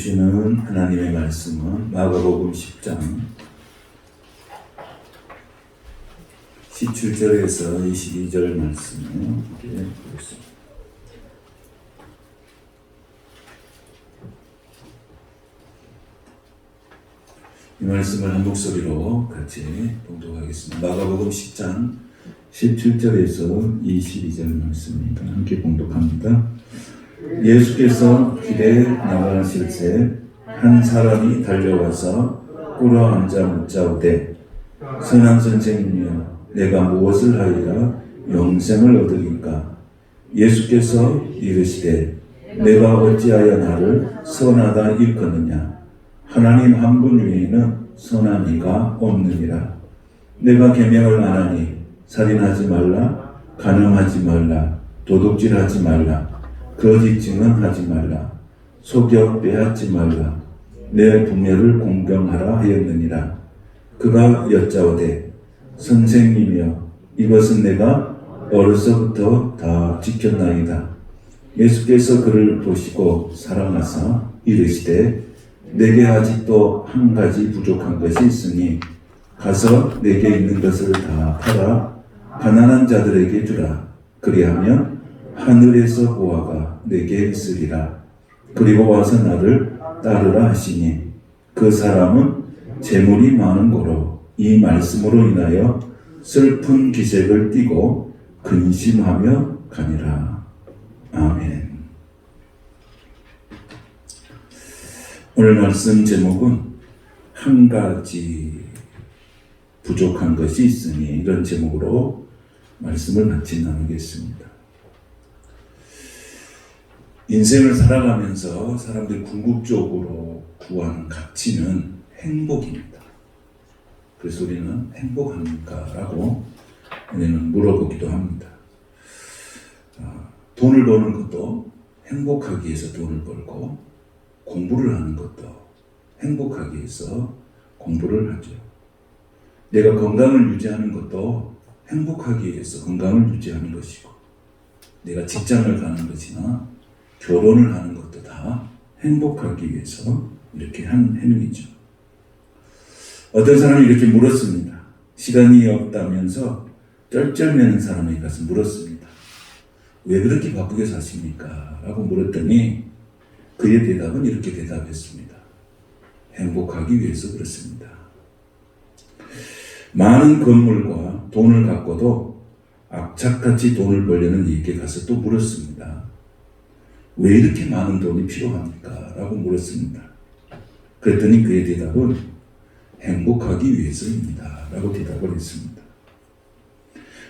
주시는 하나님의 말씀은 마가복음 10장 17절에서 22절 말씀을 보겠습니다. 이 말씀을 한 목소리로 같이 봉독하겠습니다. 마가복음 10장 17절에서 22절 말씀입니다. 함께 봉독합니다. 예수께서 길에 나가실새 한 사람이 달려와서 꿇어 앉아 묻자오되 선한 선생님이여 내가 무엇을 하여야 영생을 얻으리까? 예수께서 이르시되 내가 어찌하여 나를 선하다 일컫느냐? 하나님 한 분 외에는 선한 이가 없느니라. 내가 계명을 안 하니 살인하지 말라, 간음하지 말라, 도둑질하지 말라, 거짓 증언하지 말라, 속여 빼앗지 말라, 내 부모를 공경하라 하였느니라. 그가 여짜오되 선생님이여 이것은 내가 어려서부터 다 지켰나이다. 예수께서 그를 보시고 사랑하사 이르시되 내게 아직도 한 가지 부족한 것이 있으니 가서 내게 있는 것을 다 팔아 가난한 자들에게 주라. 그리하면 하늘에서 보화가 내게 있으리라. 그리고 와서 나를 따르라 하시니 그 사람은 재물이 많은 고로 이 말씀으로 인하여 슬픈 기색을 띠고 근심하며 가니라. 아멘. 오늘 말씀 제목은 한 가지 부족한 것이 있으니 이런 제목으로 말씀을 같이 나누겠습니다. 인생을 살아가면서 사람들이 궁극적으로 구하는 가치는 행복입니다. 그래서 우리는 행복합니까? 라고 우리는 물어보기도 합니다. 돈을 버는 것도 행복하기 위해서 돈을 벌고 공부를 하는 것도 행복하기 위해서 공부를 하죠. 내가 건강을 유지하는 것도 행복하기 위해서 건강을 유지하는 것이고 내가 직장을 가는 것이나 결혼을 하는 것도 다 행복하기 위해서 이렇게 한 행위죠. 어떤 사람이 이렇게 물었습니다. 시간이 없다면서 쩔쩔매는 사람에게 가서 물었습니다. 왜 그렇게 바쁘게 사십니까? 라고 물었더니 그의 대답은 이렇게 대답했습니다. 행복하기 위해서 그렇습니다. 많은 건물과 돈을 갖고도 악착같이 돈을 벌려는 이에게 가서 또 물었습니다. 왜 이렇게 많은 돈이 필요합니까? 라고 물었습니다. 그랬더니 그의 대답은 행복하기 위해서입니다. 라고 대답을 했습니다.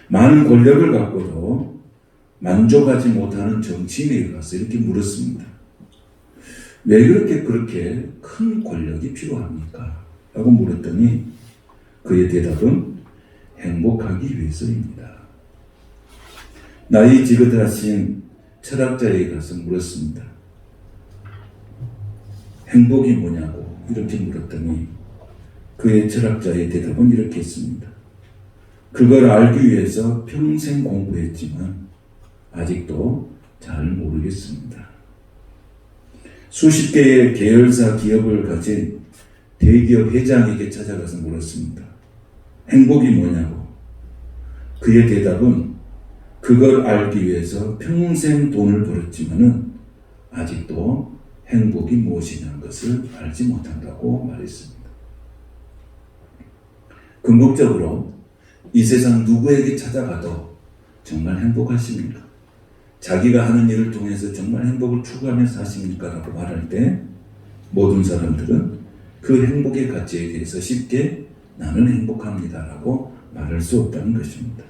많은 권력을 갖고도 만족하지 못하는 정치인에게 가서 이렇게 물었습니다. 왜 그렇게 큰 권력이 필요합니까? 라고 물었더니 그의 대답은 행복하기 위해서입니다. 나이 지긋하신 철학자에게 가서 물었습니다. 행복이 뭐냐고 이렇게 물었더니 그의 철학자의 대답은 이렇게 했습니다. 그걸 알기 위해서 평생 공부했지만 아직도 잘 모르겠습니다. 수십 개의 계열사 기업을 가진 대기업 회장에게 찾아가서 물었습니다. 행복이 뭐냐고. 그의 대답은 그걸 알기 위해서 평생 돈을 벌었지만은 아직도 행복이 무엇이냐는 것을 알지 못한다고 말했습니다. 궁극적으로 이 세상 누구에게 찾아가도 정말 행복하십니까? 자기가 하는 일을 통해서 정말 행복을 추구하며 사십니까? 라고 말할 때 모든 사람들은 그 행복의 가치에 대해서 쉽게 나는 행복합니다 라고 말할 수 없다는 것입니다.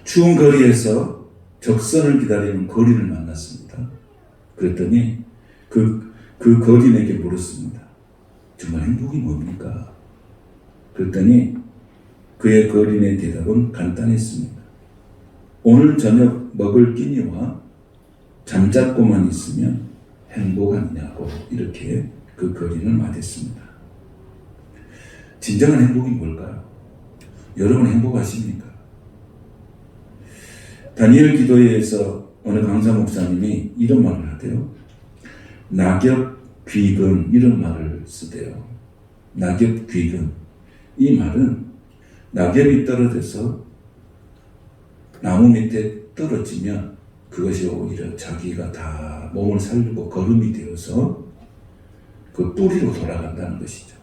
추운 거리에서 적선을 기다리는 거리를 만났습니다. 그랬더니 그 거리에게 물었습니다. 정말 행복이 뭡니까? 그랬더니 그의 거리의 대답은 간단했습니다. 오늘 저녁 먹을 끼니와 잠자고만 있으면 행복 아니냐고 이렇게 그 거리는 말했습니다. 진정한 행복이 뭘까요? 여러분 행복하십니까? 다니엘 기도회에서 어느 강사 목사님이 이런 말을 하대요. 낙엽 귀근 이런 말을 쓰대요. 낙엽 귀근. 이 말은 낙엽이 떨어져서 나무 밑에 떨어지면 그것이 오히려 자기가 다 몸을 살리고 거름이 되어서 그 뿌리로 돌아간다는 것이죠.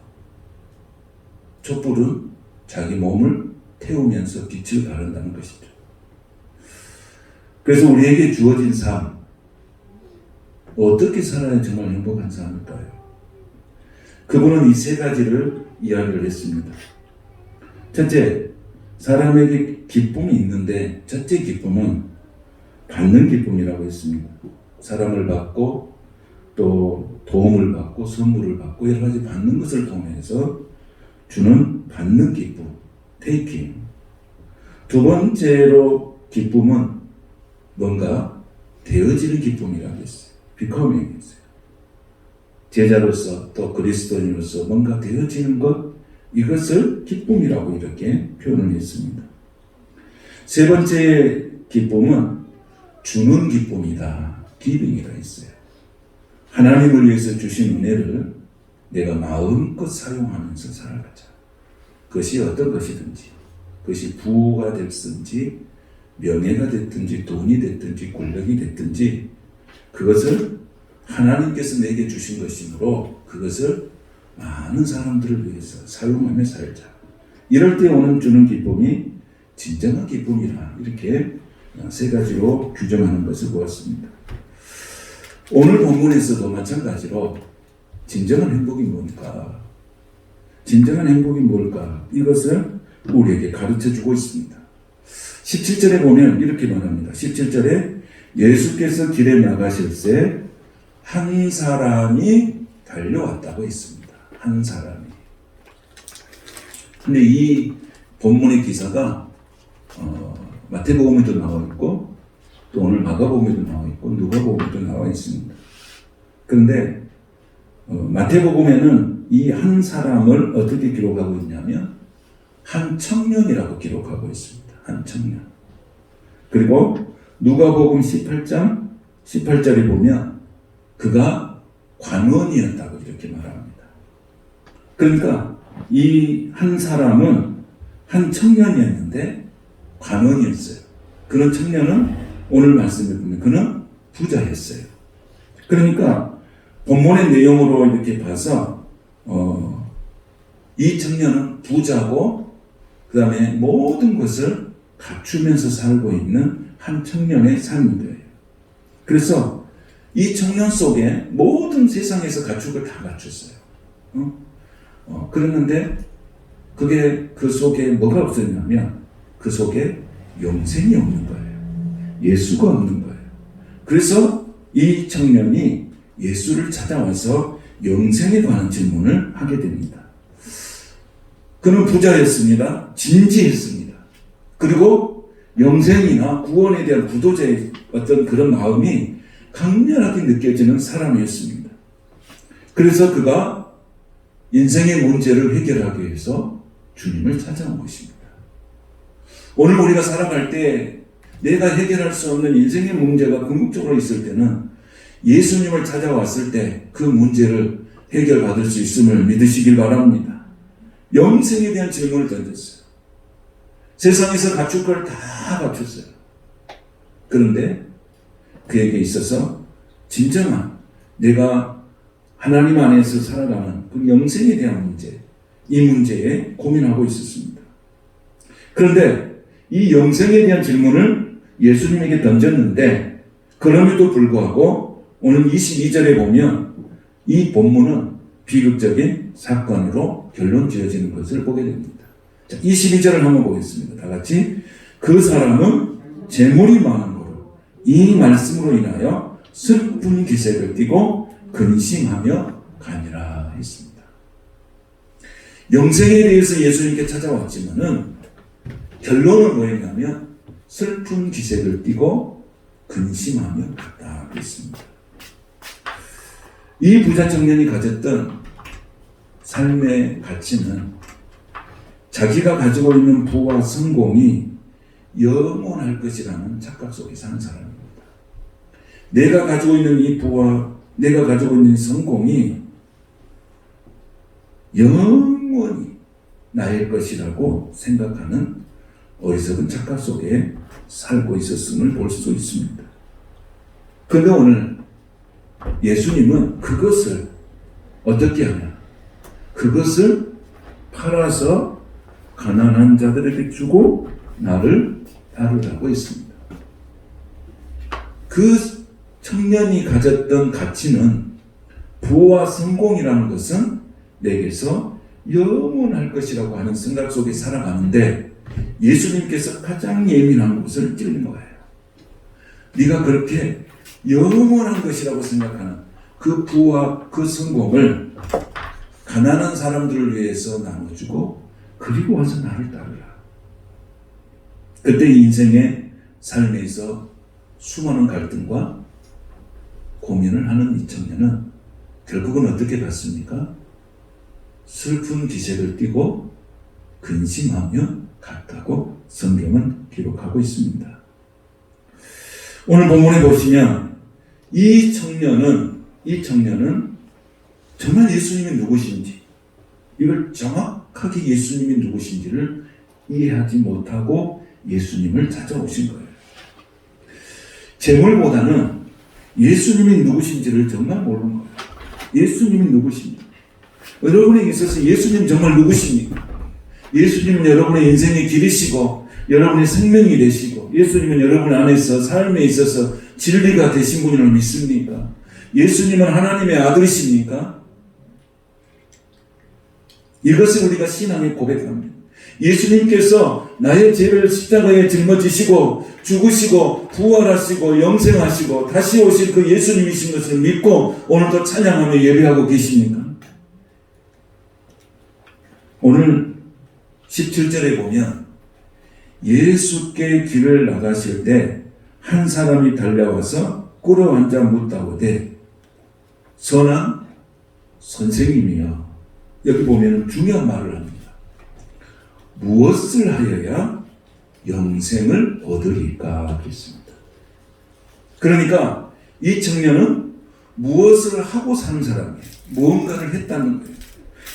촛불은 자기 몸을 태우면서 빛을 바른다는 것이죠. 그래서 우리에게 주어진 삶, 어떻게 살아야 정말 행복한 삶일까요? 그분은 이 세 가지를 이야기를 했습니다. 첫째, 사람에게 기쁨이 있는데 첫째 기쁨은 받는 기쁨이라고 했습니다. 사랑을 받고 또 도움을 받고 선물을 받고 여러 가지 받는 것을 통해서 주는 받는 기쁨, taking. 두 번째로 기쁨은 뭔가 되어지는 기쁨이라고 했어요. becoming 했어요. 제자로서 또 그리스도인으로서 뭔가 되어지는 것, 이것을 기쁨이라고 이렇게 표현을 했습니다. 세 번째 기쁨은 주는 기쁨이다. giving이라 했어요. 하나님을 위해서 주신 은혜를 내가 마음껏 사용하면서 살아가자. 그것이 어떤 것이든지, 그것이 부가 됐든지 명예가 됐든지 돈이 됐든지 권력이 됐든지 그것을 하나님께서 내게 주신 것이므로 그것을 많은 사람들을 위해서 사용하며 살자. 이럴 때 오는 주는 기쁨이 진정한 기쁨이라 이렇게 세 가지로 규정하는 것을 보았습니다. 오늘 본문에서도 마찬가지로 진정한 행복이 뭘까? 진정한 행복이 뭘까? 이것을 우리에게 가르쳐 주고 있습니다. 17절에 보면 이렇게 말합니다. 17절에 예수께서 길에 나가실새 한 사람이 달려왔다고 했습니다. 한 사람이. 근데 이 본문의 기사가 마태복음에도 나와 있고 또 오늘 마가복음에도 나와 있고 누가복음에도 나와 있습니다. 그런데 마태복음에는 이 한 사람을 어떻게 기록하고 있냐면 한 청년이라고 기록하고 있습니다. 한 청년. 그리고 누가복음 18장 18절에 보면 그가 관원이었다고 이렇게 말합니다. 그러니까 이 한 사람은 한 청년이었는데 관원이었어요. 그런 청년은 오늘 말씀에 보면 그는 부자였어요. 그러니까 본문의 내용으로 이렇게 봐서 이 청년은 부자고 그 다음에 모든 것을 갖추면서 살고 있는 한 청년의 삶인 거예요. 그래서 이 청년 속에 모든 세상에서 갖출 걸 다 갖췄어요. 그랬는데 그게 그 속에 뭐가 없었냐면 그 속에 영생이 없는 거예요. 예수가 없는 거예요. 그래서 이 청년이 예수를 찾아와서 영생에 관한 질문을 하게 됩니다. 그는 부자였습니다. 진지했습니다. 그리고 영생이나 구원에 대한 구도자의 어떤 그런 마음이 강렬하게 느껴지는 사람이었습니다. 그래서 그가 인생의 문제를 해결하기 위해서 주님을 찾아온 것입니다. 오늘 우리가 살아갈 때 내가 해결할 수 없는 인생의 문제가 궁극적으로 있을 때는 예수님을 찾아왔을 때 그 문제를 해결받을 수 있음을 믿으시길 바랍니다. 영생에 대한 질문을 던졌어요. 세상에서 갖출 걸 다 갖췄어요. 그런데 그에게 있어서 진정한 내가 하나님 안에서 살아가는 그 영생에 대한 문제, 이 문제에 고민하고 있었습니다. 그런데 이 영생에 대한 질문을 예수님에게 던졌는데 그럼에도 불구하고 오늘 22절에 보면 이 본문은 비극적인 사건으로 결론 지어지는 것을 보게 됩니다. 자, 22절을 한번 보겠습니다. 다 같이. 그 사람은 재물이 많음으로 이 말씀으로 인하여 슬픈 기색을 띠고 근심하며 가니라 했습니다. 영생에 대해서 예수님께 찾아왔지만은 결론은 뭐였냐면 슬픈 기색을 띠고 근심하며 갔다 했습니다. 이 부자 청년이 가졌던 삶의 가치는 자기가 가지고 있는 부와 성공이 영원할 것이라는 착각 속에 사는 사람입니다. 내가 가지고 있는 이 부와 내가 가지고 있는 성공이 영원히 나의 것이라고 생각하는 어리석은 착각 속에 살고 있었음을 볼 수 있습니다. 그런데 오늘 예수님은 그것을 어떻게 하냐? 그것을 팔아서 가난한 자들에게 주고 나를 따르라고 했습니다. 그 청년이 가졌던 가치는 부와 성공이라는 것은 내게서 영원할 것이라고 하는 생각 속에 살아가는데 예수님께서 가장 예민한 것을 찔린 거예요. 네가 그렇게 영원한 것이라고 생각하는 그 부와 그 성공을 가난한 사람들을 위해서 나눠주고 그리고 와서 나를 따르라. 그때 인생의 삶에서 수많은 갈등과 고민을 하는 이 청년은 결국은 어떻게 갔습니까? 슬픈 기색을 띠고 근심하며 갔다고 성경은 기록하고 있습니다. 오늘 본문에 보시면 이 청년은 정말 예수님이 누구신지, 이걸 정확하게 예수님이 누구신지를 이해하지 못하고 예수님을 찾아오신 거예요. 재물보다는 예수님이 누구신지를 정말 모르는 거예요. 예수님이 누구신지. 여러분에게 있어서 예수님 정말 누구십니까? 예수님은 여러분의 인생의 길이시고 여러분의 생명이 되시고 예수님은 여러분 안에서 삶에 있어서 진리가 되신 분을 믿습니까? 예수님은 하나님의 아들이십니까? 이것을 우리가 신앙에 고백합니다. 예수님께서 나의 죄를 십자가에 짊어지시고 죽으시고 부활하시고 영생하시고 다시 오실 그 예수님이신 것을 믿고 오늘도 찬양하며 예배하고 계십니까? 오늘 17절에 보면 예수께 길을 나가실 때 한 사람이 달려와서 꿇어앉아 묻다오되 선한 선생님이여. 여기 보면 중요한 말을 합니다. 무엇을 하여야 영생을 얻으리까 그랬습니다. 그러니까 이 청년은 무엇을 하고 사는 사람이에요. 무언가를 했다는 거예요.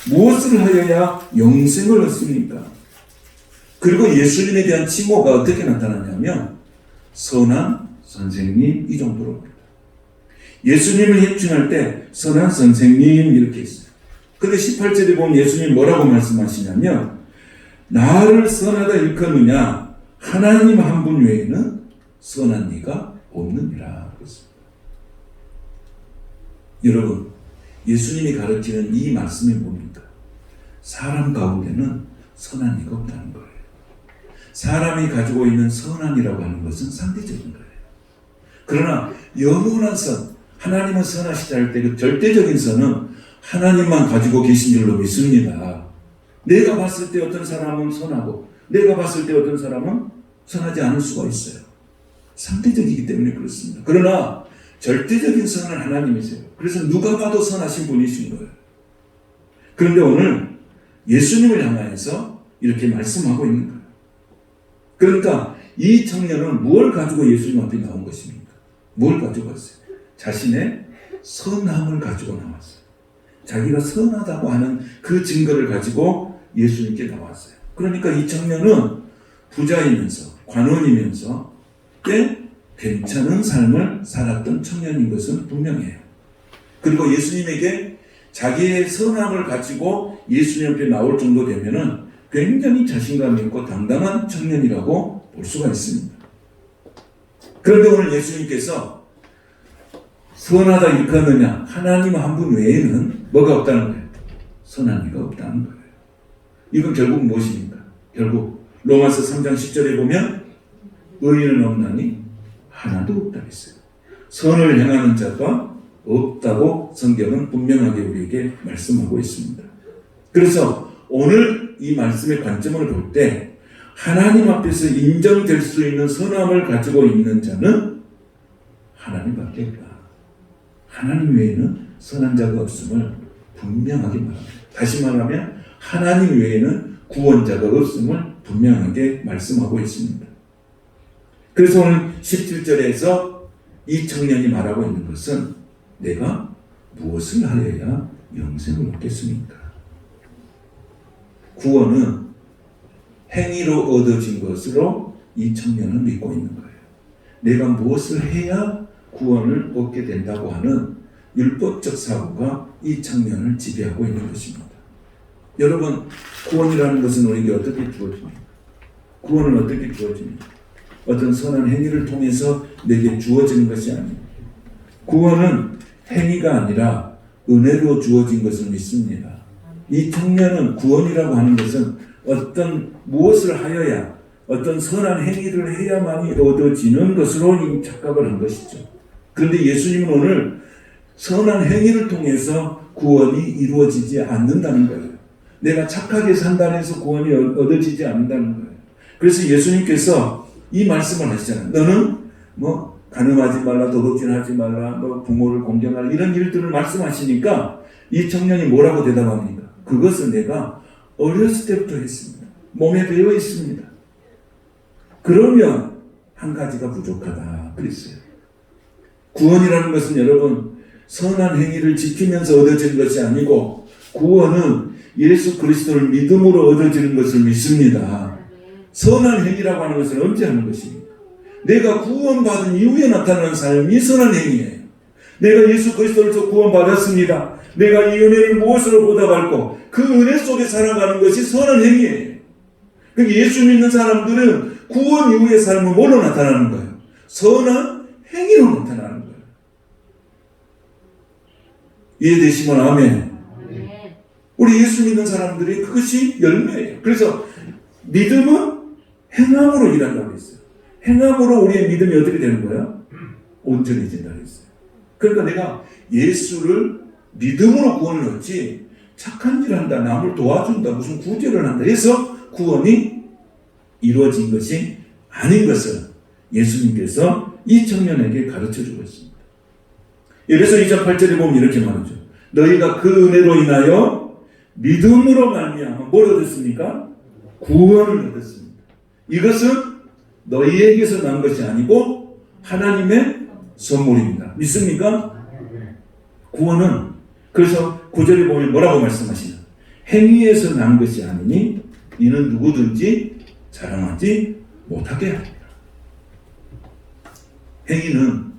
무엇을 하여야 영생을 얻습니까? 그리고 예수님에 대한 칭호가 어떻게 나타나냐면 선한 선생님 이 정도로 봅니다. 예수님을 협칭할 때 선한 선생님 이렇게 했어요. 근데 18절에 보면 예수님 뭐라고 말씀하시냐면 나를 선하다 일컫느냐 하나님 한 분 외에는 선한 이가 없느니라 그랬습니다. 여러분 예수님이 가르치는 이 말씀이 뭡니까? 사람 가운데는 선한 이가 없다는 거예요. 사람이 가지고 있는 선함이라고 하는 것은 상대적인 거예요. 그러나 영원한 선, 하나님은 선하시다 할 때 그 절대적인 선은 하나님만 가지고 계신 줄로 믿습니다. 내가 봤을 때 어떤 사람은 선하고 내가 봤을 때 어떤 사람은 선하지 않을 수가 있어요. 상대적이기 때문에 그렇습니다. 그러나 절대적인 선은 하나님이세요. 그래서 누가 봐도 선하신 분이신 거예요. 그런데 오늘 예수님을 향하여서 이렇게 말씀하고 있는 거예요. 그러니까 이 청년은 무엇을 가지고 예수님 앞에 나온 것입니까? 뭘 가지고 왔어요? 자신의 선함을 가지고 나왔어요. 자기가 선하다고 하는 그 증거를 가지고 예수님께 나왔어요. 그러니까 이 청년은 부자이면서 관원이면서 꽤 괜찮은 삶을 살았던 청년인 것은 분명해요. 그리고 예수님에게 자기의 선함을 가지고 예수님 앞에 나올 정도 되면은 굉장히 자신감 있고 당당한 청년이라고 볼 수가 있습니다. 그런데 오늘 예수님께서 선하다 일컫느냐 하나님 한 분 외에는 뭐가 없다는 거예요? 선한 이가 없다는 거예요. 이건 결국 무엇입니까? 결국 로마서 3장 10절에 보면 의인은 없나니 하나도 없다 했어요. 선을 행하는 자가 없다고 성경은 분명하게 우리에게 말씀하고 있습니다. 그래서 오늘 이 말씀의 관점을 볼 때 하나님 앞에서 인정될 수 있는 선함을 가지고 있는 자는 하나님밖에 없다. 하나님 외에는 선한 자가 없음을 분명하게 말합니다. 다시 말하면 하나님 외에는 구원자가 없음을 분명하게 말씀하고 있습니다. 그래서 오늘 17절에서 이 청년이 말하고 있는 것은 내가 무엇을 하여야 영생을 얻겠습니까? 구원은 행위로 얻어진 것으로 이 청년은 믿고 있는 거예요. 내가 무엇을 해야 구원을 얻게 된다고 하는 율법적 사고가 이 청년을 지배하고 있는 것입니다. 여러분, 구원이라는 것은 우리에게 어떻게 주어집니까? 구원은 어떻게 주어집니까? 어떤 선한 행위를 통해서 내게 주어지는 것이 아닙니다. 구원은 행위가 아니라 은혜로 주어진 것을 믿습니다. 이 청년은 구원이라고 하는 것은 어떤 무엇을 하여야 어떤 선한 행위를 해야만이 얻어지는 것으로 착각을 한 것이죠. 그런데 예수님은 오늘 선한 행위를 통해서 구원이 이루어지지 않는다는 거예요. 내가 착하게 산다고 해서 구원이 얻어지지 않는다는 거예요. 그래서 예수님께서 이 말씀을 하시잖아요. 너는 간음하지 말라, 도둑질하지 말라, 부모를 공경하라, 이런 일들을 말씀하시니까 이 청년이 뭐라고 대답합니까? 그것은 내가 어렸을 때부터 했습니다. 몸에 배어 있습니다. 그러면 한 가지가 부족하다 그랬어요. 구원이라는 것은 여러분 선한 행위를 지키면서 얻어지는 것이 아니고, 구원은 예수 그리스도를 믿음으로 얻어지는 것을 믿습니다. 선한 행위라고 하는 것은 언제 하는 것입니까? 내가 구원받은 이후에 나타나는 삶이 선한 행위예요. 내가 예수 그리스도로서 구원받았습니다. 내가 이 은혜를 무엇으로 보답할고 그 은혜 속에 살아가는 것이 선한 행위예요. 그러니까 예수 믿는 사람들은 구원 이후의 삶은 뭐로 나타나는 거예요? 선한 행위로 나타나는 거예요. 이해되시면 아멘. 우리 예수 믿는 사람들이 그것이 열매예요. 그래서 믿음은 행함으로 일한다고 했어요. 행함으로 우리의 믿음이 어떻게 되는 거예요? 온전해진다고 했어요. 그러니까 내가 예수를 믿음으로 구원을 얻지 착한 일을 한다, 남을 도와준다, 무슨 구제를 한다 해서 구원이 이루어진 것이 아닌 것을 예수님께서 이 청년에게 가르쳐주고 있습니다. 그래서 2장 8절에 보면 이렇게 말하죠. 너희가 그 은혜로 인하여 믿음으로 말미암아 뭘 얻었습니까? 구원을 얻었습니다. 이것은 너희에게서 난 것이 아니고 하나님의 선물입니다. 믿습니까? 구원은 그래서 9절에 보면 뭐라고 말씀하시나? 행위에서 난 것이 아니니 이는 누구든지 자랑하지 못하게 합니다. 행위는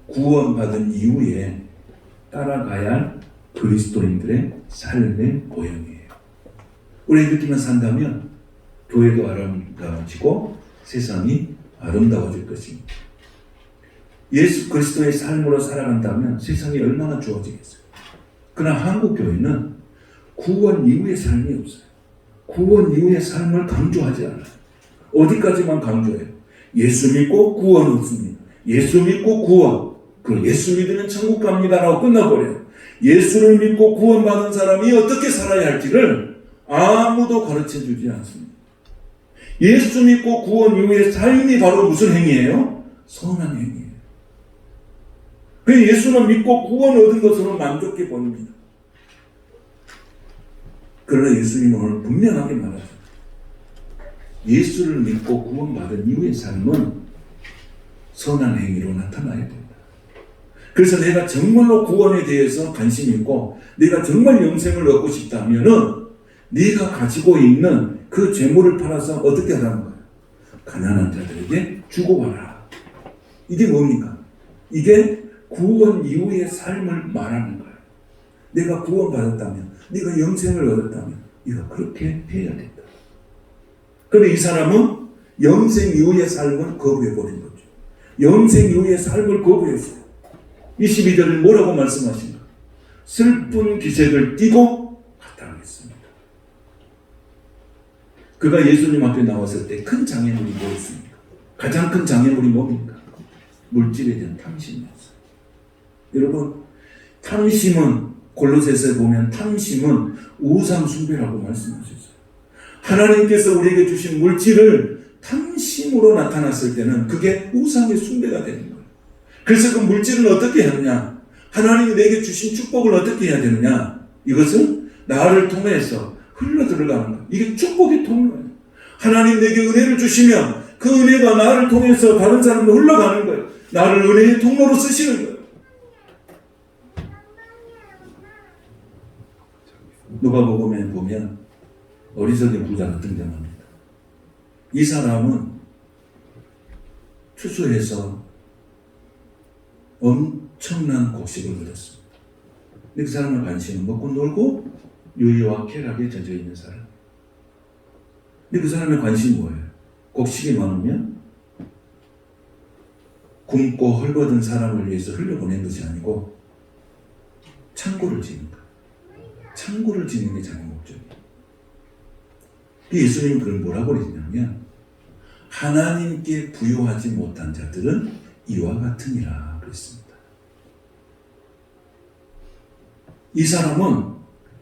구원받은 이후에 따라가야 할 그리스도인들의 삶의 모형이에요. 우리 이렇게만 산다면 교회도 아름다워지고 세상이 아름다워질 것입니다. 예수 그리스도의 삶으로 살아간다면 세상이 얼마나 좋아지겠어요. 그러나 한국 교회는 구원 이후의 삶이 없어요. 구원 이후의 삶을 강조하지 않아요. 어디까지만 강조해요? 예수 믿고 구원 얻습니다. 예수 믿고 구원. 그럼 예수 믿으면 천국 갑니다라고 끝나버려요. 예수를 믿고 구원받은 사람이 어떻게 살아야 할지를 아무도 가르쳐주지 않습니다. 예수 믿고 구원 이후의 삶이 바로 무슨 행위예요? 선한 행위예요. 그 예수는 믿고 구원 얻은 것으로 만족해 보입니다. 그러나 예수님은 오늘 분명하게 말하죠. 예수를 믿고 구원받은 이후의 삶은 선한 행위로 나타나야 된다. 그래서 내가 정말로 구원에 대해서 관심이 있고 내가 정말 영생을 얻고 싶다면은 네가 가지고 있는 그 재물을 팔아서 어떻게 하라는 거예요? 가난한 자들에게 주고 와라. 이게 뭡니까? 이게 구원 이후의 삶을 말하는 거예요. 내가 구원받았다면, 네가 영생을 얻었다면 네가 그렇게 해야 된다. 그런데 이 사람은 영생 이후의 삶을 거부해버린 거죠. 영생 이후의 삶을 거부했어요. 22절에 뭐라고 말씀하신가? 슬픈 기색을 띠고 가타하겠습니다. 그가 예수님 앞에 나왔을 때 큰 장애물이 뭐였습니까? 가장 큰 장애물이 뭡니까? 물질에 대한 탐심이었어요. 여러분, 탐심은 골로새서에 보면 탐심은 우상 숭배라고 말씀하셨어요. 하나님께서 우리에게 주신 물질을 탐심으로 나타났을 때는 그게 우상의 숭배가 되는 거예요. 그래서 그 물질은 어떻게 하느냐? 하나님이 내게 주신 축복을 어떻게 해야 되느냐? 이것은 나를 통해서 흘러 들어가는 거예요. 이게 축복의 통로예요. 하나님 내게 은혜를 주시면 그 은혜가 나를 통해서 다른 사람도 흘러가는 거예요. 나를 은혜의 통로로 쓰시는 거예요. 누가복음에 보면 어리석은 부자가 등장합니다. 이 사람은 추수해서 엄청난 곡식을 얻었습니다. 근데 그 사람의 관심은 먹고 놀고 유유와 쾌락에 젖어 있는 사람. 근데 그 사람의 관심이 뭐예요? 곡식이 많으면 굶고 헐벗은 사람을 위해서 흘려보낸 것이 아니고 창고를 짓는 거예요. 창고를 짓는 게 자기 목적이에요. 예수님은 그걸 뭐라고 그러냐면 하나님께 부요하지 못한 자들은 이와 같으니라 그랬습니다. 이 사람은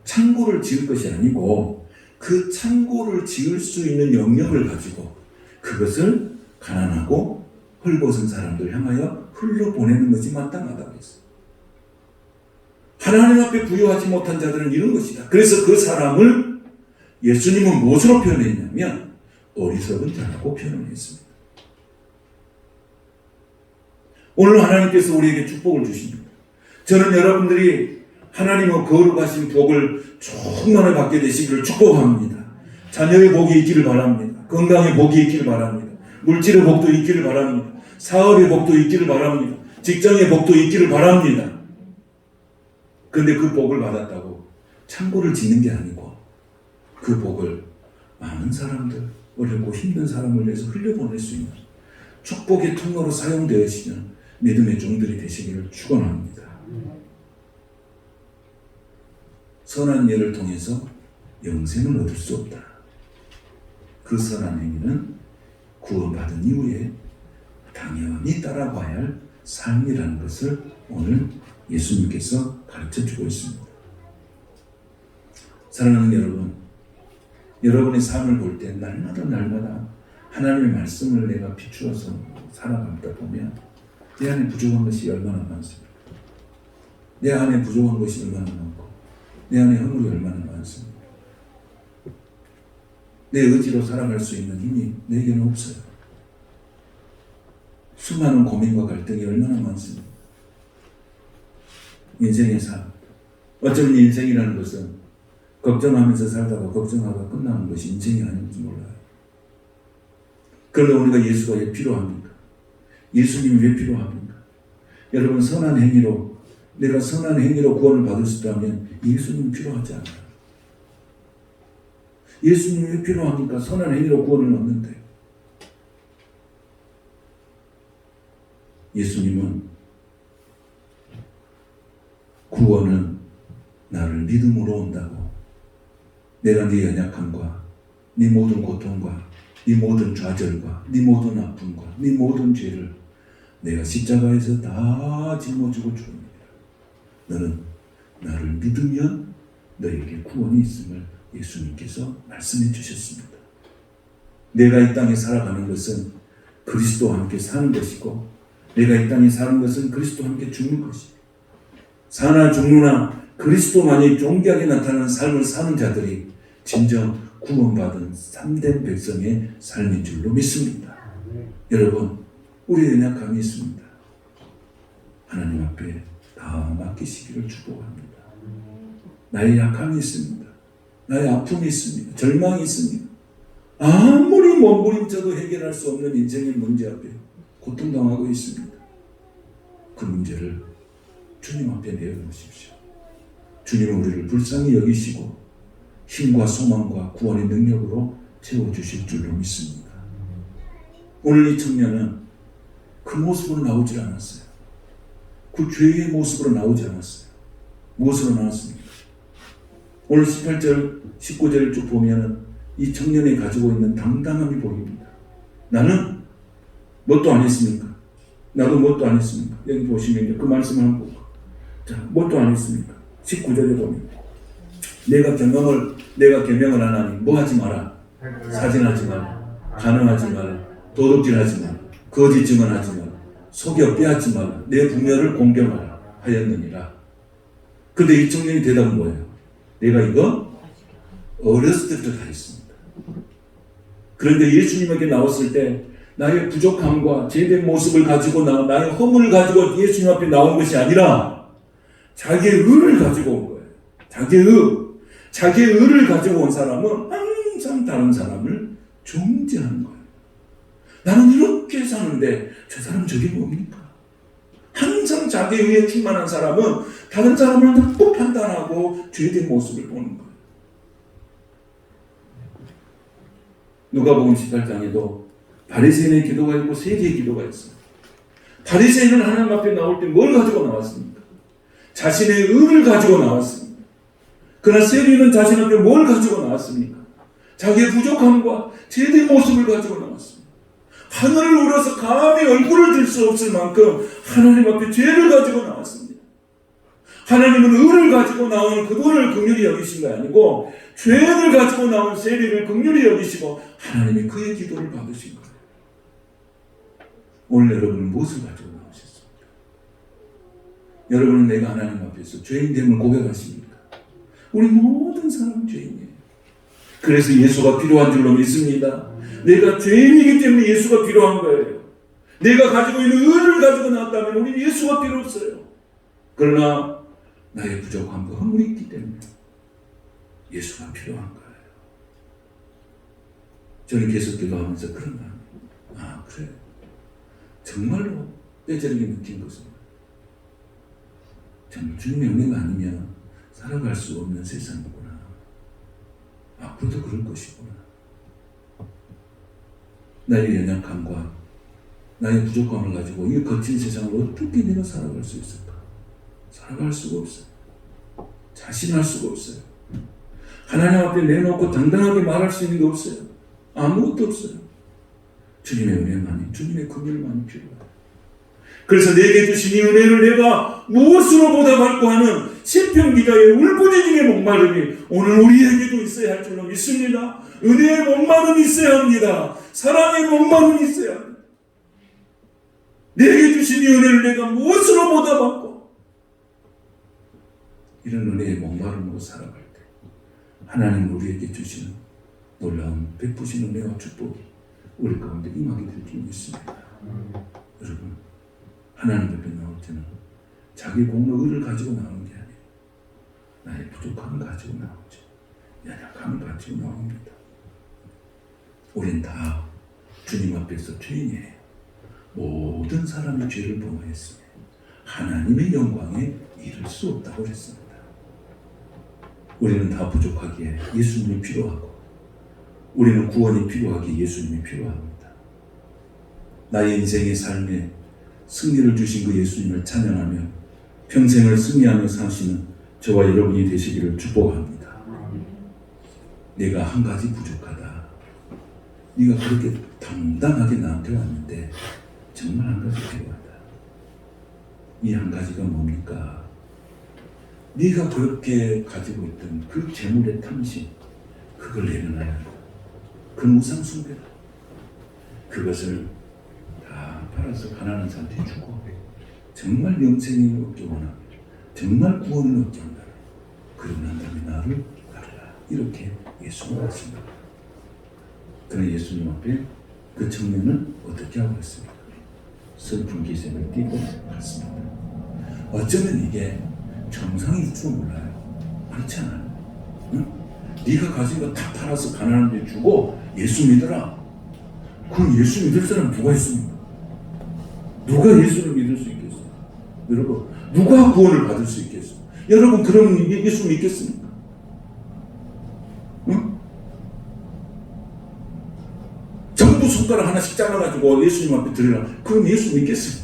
창고를 지을 것이 아니고 그 창고를 지을 수 있는 영역을 가지고 그것을 가난하고 헐벗은 사람들 향하여 흘려보내는 것이 마땅하다고 했어요. 하나님 앞에 부요하지 못한 자들은 이런 것이다. 그래서 그 사람을 예수님은 무엇으로 표현했냐면 어리석은 자라고 표현했습니다. 오늘 하나님께서 우리에게 축복을 주십니다. 저는 여러분들이 하나님의 거룩하신 복을 충만히 받게 되시기를 축복합니다. 자녀의 복이 있기를 바랍니다. 건강의 복이 있기를 바랍니다. 물질의 복도 있기를 바랍니다. 사업의 복도 있기를 바랍니다. 직장의 복도 있기를 바랍니다. 근데 그 복을 받았다고 창고를 짓는 게 아니고 그 복을 많은 사람들, 어렵고 힘든 사람을 위해서 흘려보낼 수 있는 축복의 통로로 사용되어지는 믿음의 종들이 되시기를 축원합니다. 선한 예를 통해서 영생을 얻을 수 없다. 그 선한 행위는 구원받은 이후에 당연히 따라가야 할 삶이라는 것을 오늘 예수님께서 가르쳐주고 있습니다. 사랑하는 여러분, 여러분의 삶을 볼 때 날마다 하나님의 말씀을 내가 비추어서 살아가다 보면 내 안에 부족한 것이 얼마나 많습니까? 내 안에 부족한 것이 얼마나 많고 내 안에 허물이 얼마나 많습니까? 내 의지로 살아갈 수 있는 힘이 내게는 없어요. 수많은 고민과 갈등이 얼마나 많습니까? 인생의 삶. 어쩌면 인생이라는 것은 걱정하면서 살다가 걱정하다가 끝나는 것이 인생이 아닌지 몰라요. 그런데 우리가 예수가 왜 필요합니까? 예수님이 왜 필요합니까? 여러분, 선한 행위로, 내가 선한 행위로 구원을 받을 수 있다면 예수님 필요하지 않아요. 예수님이 왜 필요합니까? 선한 행위로 구원을 얻는데. 예수님은 구원은 나를 믿음으로 온다고. 내가 네 연약함과 네 모든 고통과 네 모든 좌절과 네 모든 아픔과 네 모든 죄를 내가 십자가에서 다 짊어지고 죽습니다. 너는 나를 믿으면 너에게 구원이 있음을 예수님께서 말씀해 주셨습니다. 내가 이 땅에 살아가는 것은 그리스도와 함께 사는 것이고 내가 이 땅에 사는 것은 그리스도와 함께 죽는 것이고 사나 죽느나 그리스도만이 존귀하게 나타나는 삶을 사는 자들이 진정 구원받은 참된 백성의 삶인 줄로 믿습니다. 여러분, 우리의 연약함이 있습니다. 하나님 앞에 다 맡기시기를 축복합니다. 나의 약함이 있습니다. 나의 아픔이 있습니다. 절망이 있습니다. 아무리 몸부림쳐도 해결할 수 없는 인생의 문제 앞에 고통당하고 있습니다. 그 문제를 주님 앞에 내어놓으십시오. 주님은 우리를 불쌍히 여기시고 힘과 소망과 구원의 능력으로 채워주실 줄로 믿습니다. 오늘 이 청년은 그 모습으로 나오질 않았어요. 그 죄의 모습으로 나오지 않았어요. 무엇으로 나왔습니까? 오늘 18절, 19절을 쭉 보면 이 청년이 가지고 있는 당당함이 보입니다. 나는 뭣도 안 했습니까? 나도 뭣도 안 했습니까? 여기 보시면 그 말씀을 한번 보고. 자, 뭣도 안 했습니까? 19절에 보면 내가 계명을 안 하니 뭐 하지 마라. 사진하지 마라. 간음하지 마라. 도둑질하지 마라. 거짓 증언하지 마라. 속여 빼앗지 마라. 내 부녀를 공경하라 하였느니라. 근데 이 청년이 대답은 뭐예요? 내가 이거 어렸을 때부터 다 했습니다. 그런데 예수님에게 나왔을 때 나의 부족함과 죄된 모습을 가지고 나의 허물을 가지고 예수님 앞에 나온 것이 아니라 자기의 의를 가지고 온 거예요. 자기의 의. 자기의 의를 가지고 온 사람은 항상 다른 사람을 중지하는 거예요. 나는 이렇게 사는데 저 사람 저게 뭡니까? 항상 자기의 의에 충만한 사람은 다른 사람을 나쁘게 판단하고 죄된 모습을 보는 거예요. 누가복음 18장에도 바리새인의 기도가 있고 세리의 기도가 있어요. 바리새인은 하나님 앞에 나올 때 뭘 가지고 나왔습니까? 자신의 의를 가지고 나왔습니다. 그러나 세리는 자신 앞에 뭘 가지고 나왔습니까? 자기의 부족함과 죄된 모습을 가지고 나왔습니다. 하늘을 우러서 감히 얼굴을 들 수 없을 만큼 하나님 앞에 죄를 가지고 나왔습니다. 하나님은 의를 가지고 나온 그분을 긍휼히 여기신 거 아니고 죄를 가지고 나온 세리를 긍휼히 여기시고 하나님이 그의 기도를 받으신 거예요. 오늘 여러분은 무엇을 가지고 나오셨습니까? 여러분은 내가 하나님 앞에서 죄인됨을 고백하십니까? 우리 모든 사람은 죄인이에요. 그래서 예수가 필요한 줄로 믿습니다. 내가 죄인이기 때문에 예수가 필요한 거예요. 내가 가지고 있는 의를 가지고 나왔다면 우리는 예수가 필요 없어요. 그러나 나의 부족함과 허물이 있기 때문에 예수가 필요한 거예요. 저는 계속 기도하면서 그런 마음이에요. 아, 그래. 정말로 뼈저리게 느낀 것은 정말 주님의 은혜가 아니면 살아갈 수 없는 세상이구나. 앞으로도 그럴 것이구나. 나의 연약함과 나의 부족함을 가지고 이 거친 세상을 어떻게 내가 살아갈 수 있을까? 살아갈 수가 없어요. 자신할 수가 없어요. 하나님 앞에 내놓고 당당하게 말할 수 있는 게 없어요. 아무것도 없어요. 주님의 은혜만이, 주님의 긍휼만이 필요해요. 그래서 내게 주신 이 은혜를 내가 무엇으로 보답할까 하는 시편 기자의 울부짖음의 목마름이 오늘 우리에게도 있어야 할 줄로 믿습니다. 은혜의 목마름이 있어야 합니다. 사랑의 목마름이 있어야 합니다. 내게 주신 이 은혜를 내가 무엇으로 보답할까? 이런 은혜의 목마름으로 살아갈 때 하나님 우리에게 주시는 놀라운 베푸신 은혜와 축복이 우리 가운데 임하게 될 줄 믿습니다. 여러분, 하나님 앞에 나올 때는 자기 공로 의를 가지고 나오는 게 아니에요. 나의 부족함을 가지고 나오죠. 연약함을 가지고 나옵니다. 우린 다 주님 앞에서 죄인이에요. 모든 사람이 죄를 범하였으니 하나님의 영광에 이를 수 없다고 했습니다. 우리는 다 부족하기에 예수님이 필요하고 우리는 구원이 필요하기에 예수님이 필요합니다. 나의 인생의 삶에 승리를 주신 그 예수님을 찬양하며 평생을 승리하며 사시는 저와 여러분이 되시기를 축복합니다. 내가 한 가지 부족하다. 네가 그렇게 당당하게 나한테 왔는데 정말 한 가지 필요하다. 이 한 가지가 뭡니까? 네가 그렇게 가지고 있던 그 재물의 탐심, 그걸 내려놔야 한다. 그 우상 숭배다. 그것을 다 팔아서 가난한 사람한테 주고 정말 영생이 얻기 원하고 정말 구원을 얻기 원하라. 그러고 난 다음에 나를 따르라. 이렇게 예수가 하십니다. 그런 예수님 앞에 그 청년은 어떻게 하고 있습니까? 슬픈 기색을 띠고 갔습니다. 어쩌면 이게 정상일 줄 몰라요. 그렇지 않아요. 응? 네가 가진 거 다 팔아서 가난한 데 주고 예수 믿어라. 그 예수 믿을 사람 누가 있습니까? 누가 예수를 믿을 수 있겠어요? 여러분, 누가 구원을 받을 수 있겠어요? 여러분, 그러면 예수 믿겠습니까? 응? 전부 손가락 하나씩 잘라가지고 예수님 앞에 드리라. 그럼 예수 믿겠습니까?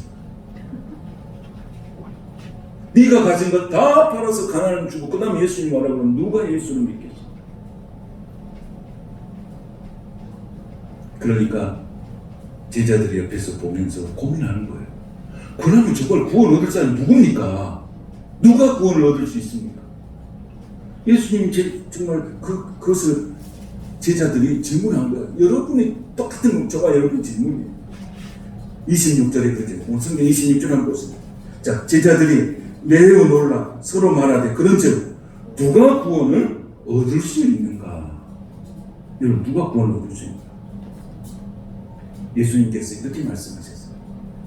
네가 가진 거 다 팔아서 가난을 주고 그 다음에 예수님 뭐라고 그러면 누가 예수를 믿겠어? 그러니까 제자들이 옆에서 보면서 고민하는 거예요. 그러면 저걸 구원 얻을 사람이 누굽니까? 누가 구원을 얻을 수 있습니까? 예수님이 정말 그것을 제자들이 질문한 거예요. 여러분이 똑같은 저와 여러분 질문이에요. 26절에 그러죠. 성경 26절 한번 보세요. 자, 제자들이 매우 놀라 서로 말하되 그런즉 누가 구원을 얻을 수 있는가? 여러분, 누가 구원을 얻을 수 있는가? 예수님께서 이렇게 말씀하셨어요.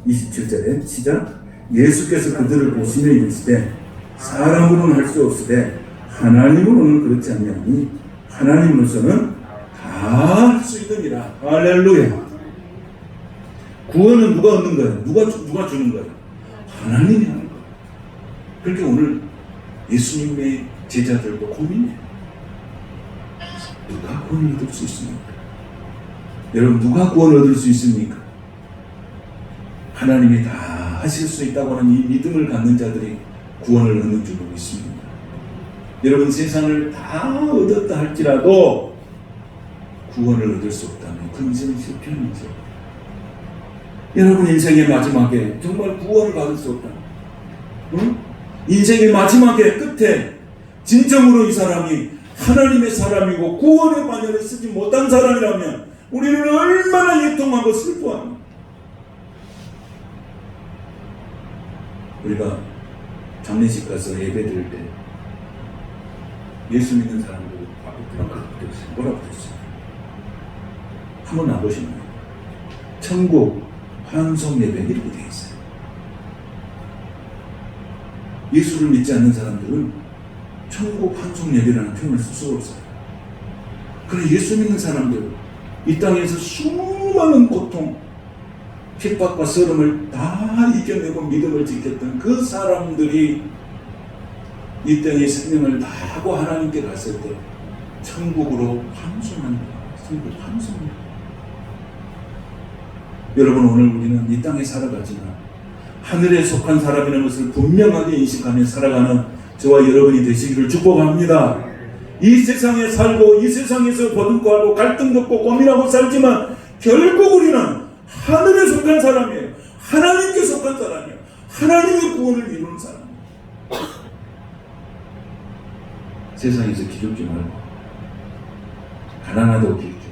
27절에 시작. 예수께서 그들을 보시며 이르시되 사람으로는 할 수 없으되 하나님으로는 그렇지 않냐니 하나님으로서는 다 할 수 있느니라. 할렐루야. 구원은 누가 얻는 거예요? 누가 주는 거예요? 하나님이 하는 거예요. 그렇게 오늘 예수님의 제자들도 고민해요. 누가 구원을 얻을 수 있습니까? 여러분, 누가 구원을 얻을 수 있습니까? 하나님이 다 하실 수 있다고 하는 이 믿음을 갖는 자들이 구원을 얻는 줄로 믿습니다. 여러분, 세상을 다 얻었다 할지라도 구원을 얻을 수 없다면 그 인생은 실패하죠. 여러분, 인생의 마지막에 정말 구원을 받을 수 없다. 응? 인생의 마지막에 끝에 진정으로 이 사람이 하나님의 사람이고 구원의 반열을 쓰지 못한 사람이라면 우리는 얼마나 애통하고 슬퍼합니다. 우리가 장례식 가서 예배 드릴 때 예수 믿는 사람들 앞에 붙어있어요. 뭐라고 붙어있어요? 한번 나보시나요? 천국 환송 예배 이렇게 되어 있어요. 예수를 믿지 않는 사람들은 천국 환송 예배라는 표현을 쓸 수가 없어요. 그래, 예수 믿는 사람들, 이 땅에서 수많은 고통, 핍박과 서름을 다 이겨내고 믿음을 지켰던 그 사람들이 이 땅의 생명을 다 하고 하나님께 갔을 때 천국으로 환송합니다. 천국 환송합니다. 여러분, 오늘 우리는 이 땅에 살아가지만 하늘에 속한 사람이라는 것을 분명하게 인식하며 살아가는 저와 여러분이 되시기를 축복합니다. 이 세상에 살고 이 세상에서 거듭하고 갈등 겪고 고민하고 살지만 결국 우리는 하늘에 속한 사람이에요. 하나님께 속한 사람이에요. 하나님의 구원을 이루는 사람이에요. 세상에서 기죽지 말고, 가난하다고 기죽지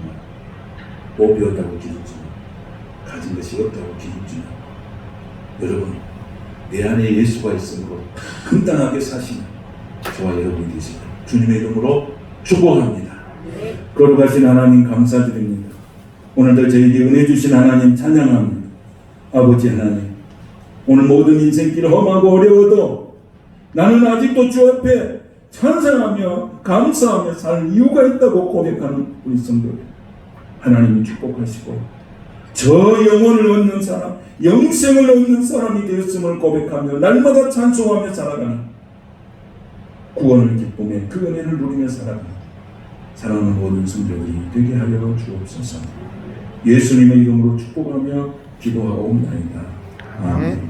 말고, 못 배웠다고 기죽지 말고, 가진 것이 없다고 기죽지 말고, 여러분, 내 안에 예수가 있으므로 건강하게 사시는 저와 여러분이 되시길 주님의 이름으로 축복합니다. 거룩하신 하나님 감사드립니다. 오늘도 저에게 은혜 주신 하나님 찬양합니다. 아버지 하나님, 오늘 모든 인생길 험하고 어려워도 나는 아직도 주 앞에 찬양하며 감사하며 살 이유가 있다고 고백하는 우리 성도들, 하나님이 축복하시고 저 영혼을 얻는 사람, 영생을 얻는 사람이 되었음을 고백하며 날마다 찬송하며 살아가는 구원을 기쁨에 그 은혜를 누리며 살아가는 사랑하는 모든 성도들이 되게 하여 주옵소서. 예수님의 이름으로 축복하며 기도하옵나이다. 아멘.